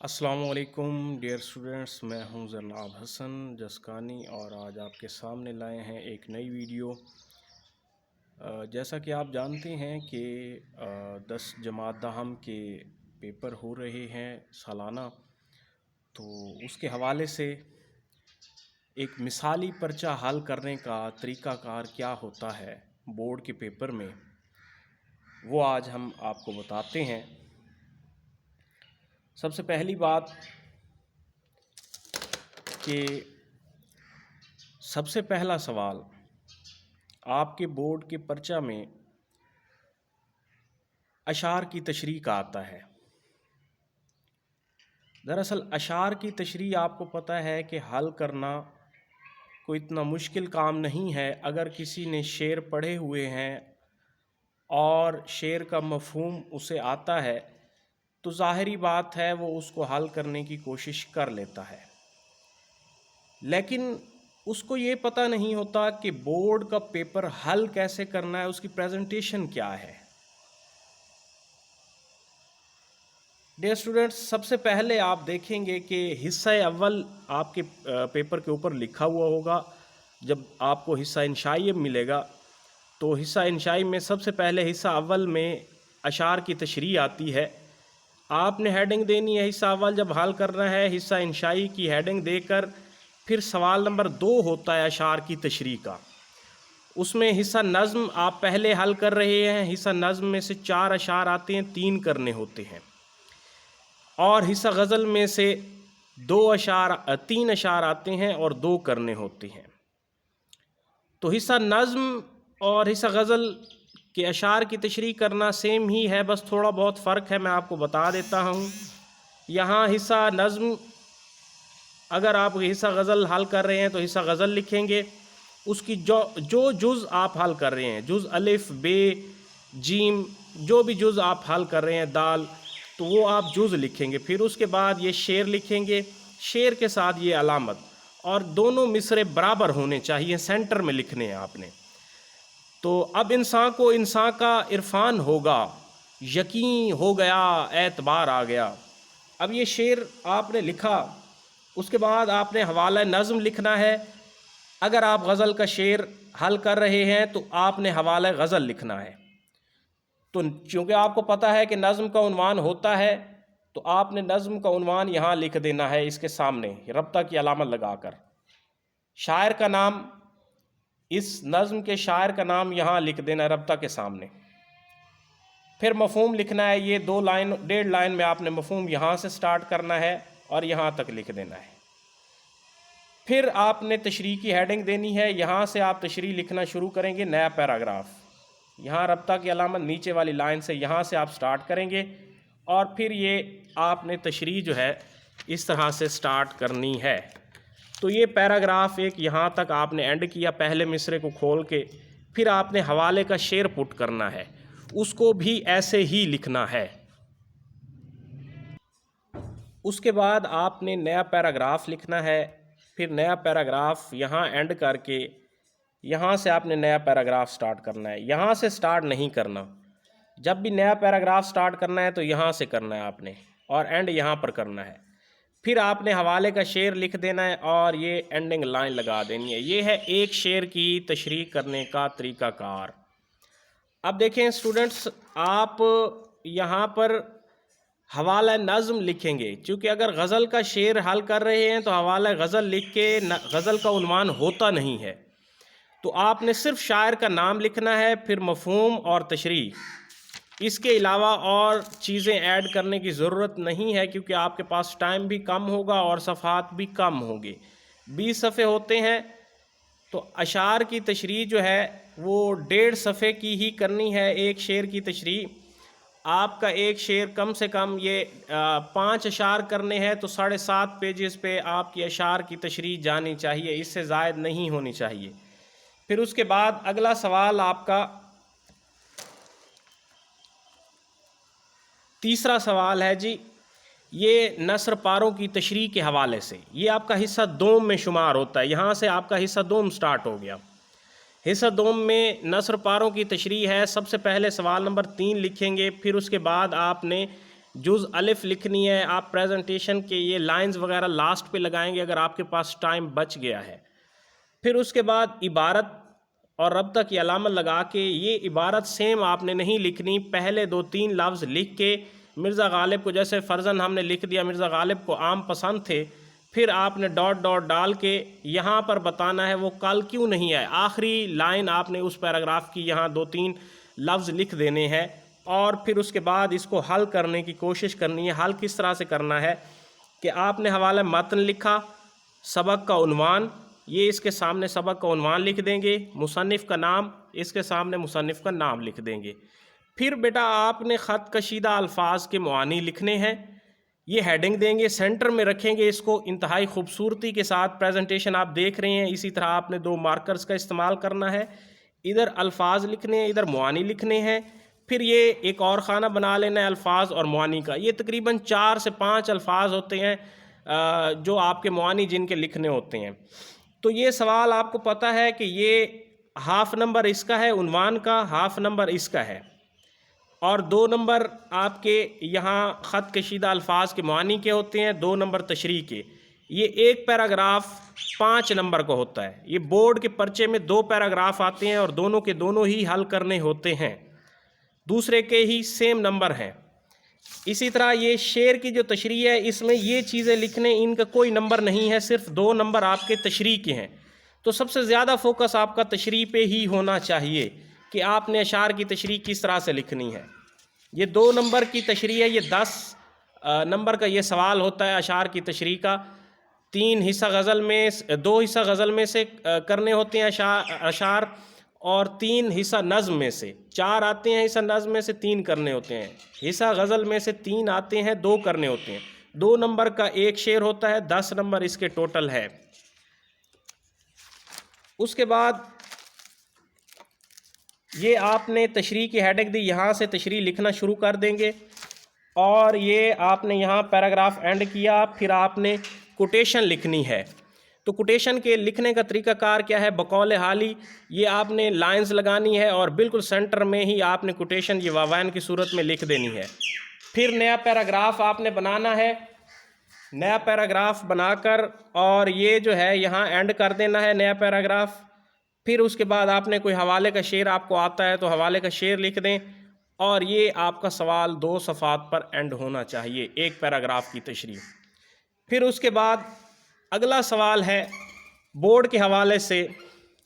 अस्सलामुअलैकुम dear students, मैं हूं जरनाब हसन जसकानी और आज आपके सामने लाए हैं एक नई वीडियो। जैसा कि आप जानते हैं कि 10 जमात दहम के पेपर हो रहे हैं सालाना, तो उसके हवाले से एक मिसाली पर्चा हल करने का तरीक़ाकार क्या होता है बोर्ड के पेपर में, वो आज हम आपको बताते हैं। सबसे पहली बात कि सबसे पहला सवाल आपके बोर्ड के पर्चा में अशार की तशरीह का आता है। दरअसल अशार की तशरीह आपको पता है कि हल करना कोई इतना मुश्किल काम नहीं है। अगर किसी ने शेर पढ़े हुए हैं और शेर का मफ़हूम उसे आता है तो ज़ाहिरी बात है वो उसको हल करने की कोशिश कर लेता है, लेकिन उसको ये पता नहीं होता कि बोर्ड का पेपर हल कैसे करना है, उसकी प्रेजेंटेशन क्या है। डियर स्टूडेंट्स, सबसे पहले आप देखेंगे कि हिस्सा अव्वल आपके पेपर के ऊपर लिखा हुआ होगा। जब आपको हिस्सा इंशाई मिलेगा तो हिस्सा इंशाई में सबसे पहले हिस्सा अव्वल में अशार की तशरीह आती है। आपने हेडिंग देनी है हिस्सा अव्वल जब हल करना है, हिस्सा इंशाई की हेडिंग देकर फिर सवाल नंबर 2 होता है अशार की तशरीह का। उसमें हिस्सा नज़्म आप पहले हल कर रहे हैं। हिस्सा नज़्म में से 4 अशार आते हैं, 3 करने होते हैं, और हिस्सा गज़ल में से 3 अशार आते हैं और 2 करने होते हैं। तो हिस्सा नज़्म और हिस्सा गज़ल के अशार की तशरीह करना सेम ही है, बस थोड़ा बहुत फ़र्क है, मैं आपको बता देता हूँ। यहाँ हिस्सा नज़्म, अगर आप हिस्सा गज़ल हल कर रहे हैं तो हिस्सा गज़ल लिखेंगे। उसकी जो जुज़ आप हल कर रहे हैं, जुज़ अलिफ़ बे जीम, जो भी जुज़ आप हल कर रहे हैं, दाल, तो वो आप जुज़ लिखेंगे। फिर उसके बाद ये शेर लिखेंगे, शेर के साथ ये अलामत, और दोनों मिसरे बराबर होने चाहिए, सेंटर में लिखने हैं आपने। तो अब इंसान को इंसान का इरफान होगा, यकीन हो गया, एतबार आ गया। अब ये शेर आपने लिखा, उसके बाद आपने हवाला नज़्म लिखना है। अगर आप गज़ल का शेर हल कर रहे हैं तो आपने हवाला गज़ल लिखना है। तो चूँकि आपको पता है कि नज़्म का उन्वान होता है, तो आपने नज़्म का उन्वान यहाँ लिख देना है, इसके सामने रब्ता की अलामत लगाकर। शायर का नाम, इस नज़्म के शायर का नाम यहाँ लिख देना है रब्ता के सामने। फिर मफ़हूम लिखना है, ये 2 लाइन 1.5 लाइन में आपने मफ़हूम यहाँ से स्टार्ट करना है और यहाँ तक लिख देना है। फिर आपने तशरीह की हेडिंग देनी है, यहाँ से आप तशरीह लिखना शुरू करेंगे, नया पैराग्राफ। यहाँ रब्ता की अलामत नीचे वाली लाइन से यहाँ से आप स्टार्ट करेंगे, और फिर ये आपने तशरीह जो है इस तरह से स्टार्ट करनी है। तो ये पैराग्राफ एक यहाँ तक आपने एंड किया, पहले मिसरे को खोल के। फिर आपने हवाले का शेर पुट करना है, उसको भी ऐसे ही लिखना है। उसके बाद आपने नया पैराग्राफ लिखना है। फिर नया पैराग्राफ यहाँ एंड करके यहाँ से आपने नया पैराग्राफ स्टार्ट करना है, यहाँ से स्टार्ट नहीं करना। जब भी नया पैराग्राफ स्टार्ट करना है तो यहाँ से करना है आपने, और एंड यहाँ पर करना है। फिर आपने हवाले का शेर लिख देना है और ये एंडिंग लाइन लगा देनी है। ये है एक शेर की तशरीह करने का तरीक़ाकार। अब देखें स्टूडेंट्स, आप यहाँ पर हवाला नज़्म लिखेंगे, क्योंकि अगर गज़ल का शेर हल कर रहे हैं तो हवाला गज़ल लिख के गज़ल का उन्वान होता नहीं है। तो आपने सिर्फ शायर का नाम लिखना है, फिर मफ़हूम और तशरीह। इसके अलावा और चीज़ें ऐड करने की ज़रूरत नहीं है, क्योंकि आपके पास टाइम भी कम होगा और सफ़हात भी कम होंगे। 20 सफ़े होते हैं, तो अशार की तशरीह जो है वो 1.5 सफ़े की ही करनी है। एक शेर की तशरीह, आपका एक शेर कम से कम ये 5 अशार करने हैं, तो 7.5 पेजेस पे आपकी अशार की तशरीह जानी चाहिए, इससे ज़ायद नहीं होनी चाहिए। फिर उसके बाद अगला सवाल आपका तीसरा सवाल है जी, ये नसर पारों की तशरीह के हवाले से, ये आपका हिस्सा दोम में शुमार होता है। यहाँ से आपका हिस्सा दोम स्टार्ट हो गया। हिस्सा दोम में नसर पारों की तशरीह है। सबसे पहले सवाल नंबर 3 लिखेंगे, फिर उसके बाद आपने जुज़ अलिफ लिखनी है, आप प्रेजेंटेशन के ये लाइंस वगैरह लास्ट पे लगाएंगे अगर आपके पास टाइम बच गया है। फिर उसके बाद इबारत और रब्ता की अलामत लगा के, ये इबारत सेम आपने नहीं लिखनी, पहले 2-3 लफ्ज़ लिख के मिर्ज़ा गालिब को, जैसे फ़र्ज़न हमने लिख दिया मिर्ज़ा गालिब को आम पसंद थे, फिर आपने डॉट डॉट डाल के यहाँ पर बताना है वो कल क्यों नहीं आए। आखिरी लाइन आपने उस पैराग्राफ की यहाँ 2-3 लफ्ज़ लिख देने हैं और फिर उसके बाद इसको हल करने की कोशिश करनी है। हल किस तरह से करना है कि आपने हवाला मतन लिखा, सबक का उन्वान, ये इसके सामने सबक का उन्वान लिख देंगे, मुसन्निफ़ का नाम, इसके सामने मुसन्निफ़ का नाम लिख देंगे। फिर बेटा आपने ख़त कशीदा अल्फाज के मुआनी लिखने हैं, ये हेडिंग देंगे, सेंटर में रखेंगे इसको, इंतहाई खूबसूरती के साथ प्रेजेंटेशन आप देख रहे हैं। इसी तरह आपने 2 मार्कर्स का इस्तेमाल करना है, इधर अल्फाज लिखने हैं, इधर मुआनी लिखने हैं। फिर ये एक और ख़ाना बना लेना है अल्फाज और मुआनी का। ये तकरीबन 4 से 5 अल्फाज होते हैं जो आपके मुआनी जिनके लिखने होते हैं। तो ये सवाल आपको पता है कि ये हाफ़ नंबर इसका है उन्वान का, हाफ़ नंबर इसका है और 2 नंबर आपके यहाँ ख़त कशीदा अल्फाज के मुआनी के होते हैं, 2 नंबर तशरीह के। ये एक पैराग्राफ 5 नंबर का होता है। ये बोर्ड के पर्चे में 2 पैराग्राफ आते हैं और दोनों के दोनों ही हल करने होते हैं, दूसरे के ही सेम नंबर हैं। इसी तरह ये शेर की जो तशरीह है, इसमें ये चीज़ें लिखने, इनका कोई नंबर नहीं है, सिर्फ 2 नंबर आपके तशरीह के हैं। तो सबसे ज़्यादा फोकस आपका तशरीह पे ही होना चाहिए कि आपने अशार की तशरीह किस तरह से लिखनी है। ये 2 नंबर की तशरीह है, ये 10 नंबर का ये सवाल होता है अशार की तशरीह का। 3 हिस्सा गज़ल में, 2 हिस्सा गज़ल में से करने होते हैं अशार और 3 हिस्सा नज़्म में से। 4 आते हैं हिस्सा नज़्म में से, 3 करने होते हैं। हिस्सा गज़ल में से 3 आते हैं, 2 करने होते हैं। 2 नंबर का एक शेर होता है, 10 नंबर इसके टोटल है। उसके बाद ये आपने तशरीह की हेडिंग दी, यहाँ से तशरीह लिखना शुरू कर देंगे और ये आपने यहाँ पैराग्राफ एंड किया। फिर आपने कोटेशन लिखनी है। तो कोटेशन के लिखने का तरीक़ाकार क्या है? बकौल हाली ये आपने लाइंस लगानी है और बिल्कुल सेंटर में ही आपने कोटेशन ये वावैन की सूरत में लिख देनी है। फिर नया पैराग्राफ आपने बनाना है, नया पैराग्राफ बनाकर और ये जो है यहाँ एंड कर देना है नया पैराग्राफ। फिर उसके बाद आपने कोई हवाले का शेर आपको आता है तो हवाले का शेर लिख दें और ये आपका सवाल 2 सफ़ात पर एंड होना चाहिए, एक पैराग्राफ की तशरीह। फिर उसके बाद अगला सवाल है बोर्ड के हवाले से,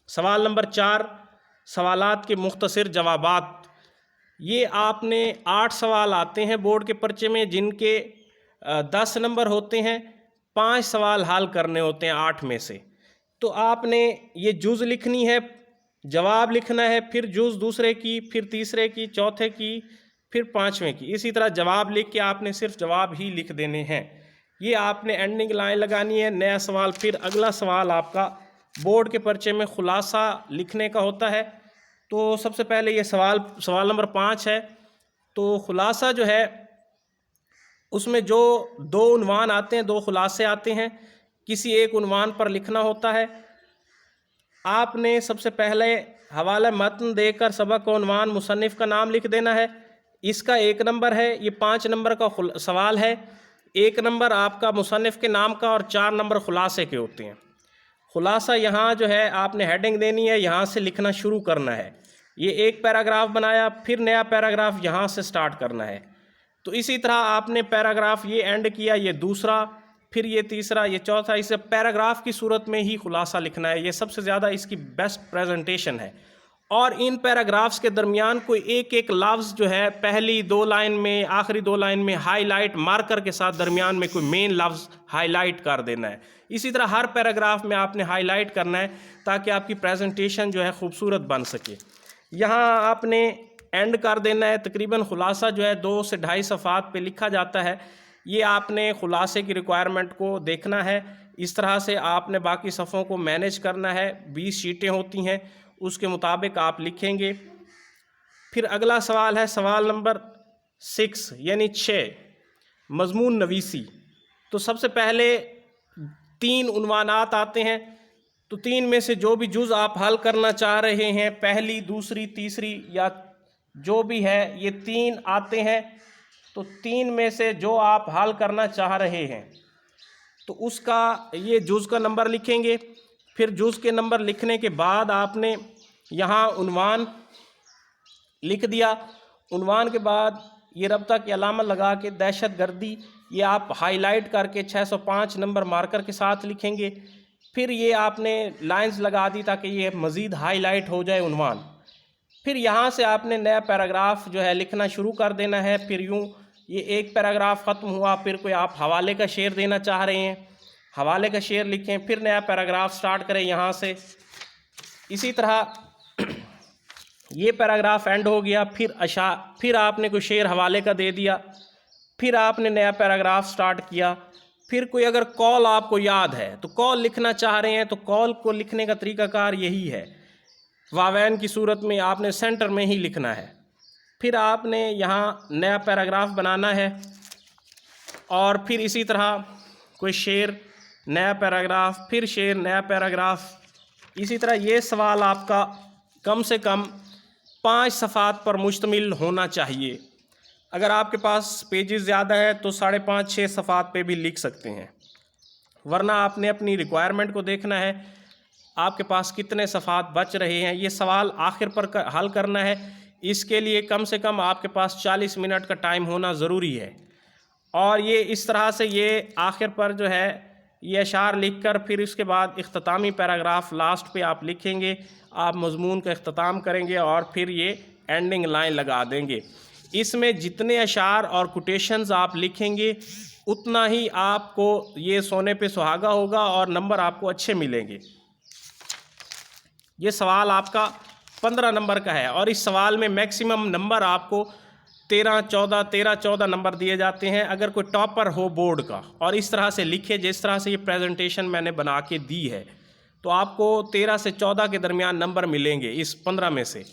सवाल नंबर 4, सवालात के मुख्तसर जवाबात। ये आपने 8 सवाल आते हैं बोर्ड के पर्चे में, जिनके 10 नंबर होते हैं, 5 सवाल हल करने होते हैं 8 में से। तो आपने ये जुज़ लिखनी है, जवाब लिखना है, फिर जुज़ दूसरे की, फिर तीसरे की, चौथे की, फिर 5वें की। इसी तरह जवाब लिख के आपने सिर्फ जवाब ही लिख देने हैं। ये आपने एंडिंग लाइन लगानी है, नया सवाल। फिर अगला सवाल आपका बोर्ड के पर्चे में खुलासा लिखने का होता है। तो सबसे पहले ये सवाल नंबर 5 है। तो खुलासा जो है उसमें जो 2 उन्वान आते हैं, 2 खुलासे आते हैं, किसी एक उन्वान पर लिखना होता है। आपने सबसे पहले हवाला मतन देकर सबक का उन्वान, मुसन्निफ़ का नाम लिख देना है। इसका 1 नंबर है, ये 5 नंबर का सवाल है। 1 नंबर आपका मुसन्निफ़ के नाम का और 4 नंबर खुलासे के होते हैं। खुलासा यहाँ जो है आपने हेडिंग देनी है, यहाँ से लिखना शुरू करना है। ये एक पैराग्राफ बनाया, फिर नया पैराग्राफ यहाँ से स्टार्ट करना है। तो इसी तरह आपने पैराग्राफ ये एंड किया, ये दूसरा, फिर ये तीसरा, ये चौथा, इसे पैराग्राफ की सूरत में ही खुलासा लिखना है। ये सबसे ज़्यादा इसकी बेस्ट प्रेजेंटेशन है। और इन पैराग्राफ्स के दरमियान कोई एक एक लफ्ज़ जो है पहली 2 लाइन में, आखिरी 2 लाइन में हाईलाइट मार्कर के साथ दरमियान में कोई मेन लफ्ज़ हाईलाइट कर देना है। इसी तरह हर पैराग्राफ में आपने हाईलाइट करना है ताकि आपकी प्रेजेंटेशन जो है खूबसूरत बन सके। यहाँ आपने एंड कर देना है। तकरीबन खुलासा जो है 2 से 2.5 सफ़ात पे लिखा जाता है। ये आपने खुलासे की रिक्वायरमेंट को देखना है। इस तरह से आपने बाकी सफ़ों को मैनेज करना है। 20 शीटें होती हैं, उसके मुताबिक आप लिखेंगे। फिर अगला सवाल है सवाल नंबर 6 यानी 6, मज़मून नवीसी। तो सबसे पहले 3 उन्वानात आते हैं। तो 3 में से जो भी जुज़ आप हल करना चाह रहे हैं, पहली, दूसरी, तीसरी या जो भी है, ये 3 आते हैं। तो 3 में से जो आप हल करना चाह रहे हैं तो उसका ये जुज़ का नंबर लिखेंगे। फिर जुज़ के नंबर लिखने के बाद आपने यहाँ उन्वान लिख दिया। उन्वान के बाद ये रब्ता की अलामत लगा के दहशतगर्दी ये आप हाईलाइट करके 605 नंबर मार्कर के साथ लिखेंगे। फिर ये आपने लाइंस लगा दी ताकि ये मज़ीद हाईलाइट हो जाए उन्वान। फिर यहाँ से आपने नया पैराग्राफ जो है लिखना शुरू कर देना है। फिर यूँ ये एक पैराग्राफ ख़त्म हुआ, फिर कोई आप हवाले का शेर देना चाह रहे हैं, हवाले का शेर लिखें, फिर नया पैराग्राफ स्टार्ट करें यहाँ से। इसी तरह ये पैराग्राफ एंड हो गया, फिर आपने कोई शेर हवाले का दे दिया, फिर आपने नया पैराग्राफ स्टार्ट किया। फिर कोई अगर कॉल आपको याद है तो कॉल लिखना चाह रहे हैं तो कॉल को लिखने का तरीक़ाकार यही है, वावैन की सूरत में आपने सेंटर में ही लिखना है। फिर आपने यहाँ नया पैराग्राफ बनाना है और फिर इसी तरह कोई शेर, नया पैराग्राफ, फिर शेर, नया पैराग्राफ। इसी तरह ये सवाल आपका कम से कम 5 सफ़ात पर मुश्तमिल होना चाहिए। अगर आपके पास पेजेस ज़्यादा है तो 5.5-6 सफ़ात पे भी लिख सकते हैं, वरना आपने अपनी रिक्वायरमेंट को देखना है आपके पास कितने सफ़ात बच रहे हैं। ये सवाल आखिर पर हल करना है, इसके लिए कम से कम आपके पास 40 मिनट का टाइम होना ज़रूरी है। और ये इस तरह से ये आखिर पर जो है ये अशार लिखकर फिर इसके बाद इख्तितामी पैराग्राफ लास्ट पे आप लिखेंगे, आप मज़मून का इख्तिताम करेंगे और फिर ये एंडिंग लाइन लगा देंगे। इसमें जितने अशार और कोटेशंस आप लिखेंगे उतना ही आपको ये सोने पे सुहागा होगा और नंबर आपको अच्छे मिलेंगे। ये सवाल आपका 15 नंबर का है और इस सवाल में मैक्सिमम नंबर आपको 13-14 नंबर दिए जाते हैं अगर कोई टॉपर हो बोर्ड का। और इस तरह से लिखे जिस तरह से ये प्रेजेंटेशन मैंने बना के दी है तो आपको 13 से 14 के दरमियान नंबर मिलेंगे इस 15 में से,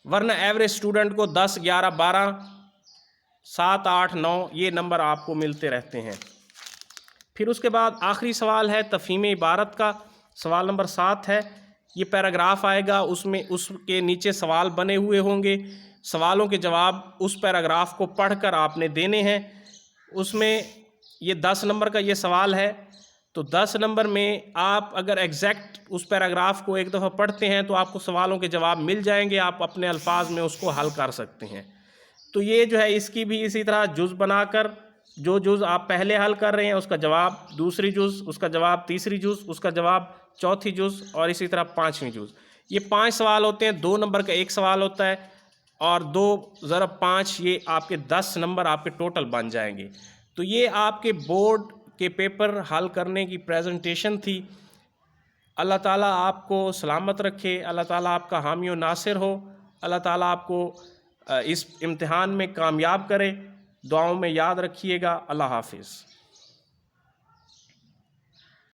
वरना एवरेज स्टूडेंट को 10, 11, 12, 7, 8, 9 ये नंबर आपको मिलते रहते हैं। फिर उसके बाद आखिरी सवाल है तफ़हीम इबारत का, सवाल नंबर 7 है। ये पैराग्राफ आएगा, उसमें उसके नीचे सवाल बने हुए होंगे, सवालों के जवाब उस पैराग्राफ को पढ़कर आपने देने हैं। उसमें ये 10 नंबर का ये सवाल है तो 10 नंबर में आप अगर एग्जैक्ट उस पैराग्राफ को एक दफ़ा पढ़ते हैं तो आपको सवालों के जवाब मिल जाएंगे, आप अपने अल्फाज में उसको हल कर सकते हैं। तो ये जो है इसकी भी इसी तरह जुज़ बनाकर जो जुज़ आप पहले हल कर रहे हैं उसका जवाब दूसरी जुज़, उसका जवाब तीसरी जुज़, उसका जवाब चौथी जुज़ और इसी तरह 5वीं जुज़। ये 5 सवाल होते हैं, 2 नंबर का एक सवाल होता है और 2 ज़रब 5 ये आपके 10 नंबर आपके टोटल बन जाएंगे। तो ये आपके बोर्ड के पेपर हल करने की प्रेजेंटेशन थी। अल्लाह ताला आपको सलामत रखे, अल्लाह ताला आपका हामी और नासिर हो, अल्लाह ताला आपको इस इम्तिहान में कामयाब करे। दुआओं में याद रखिएगा। अल्लाह हाफिज़।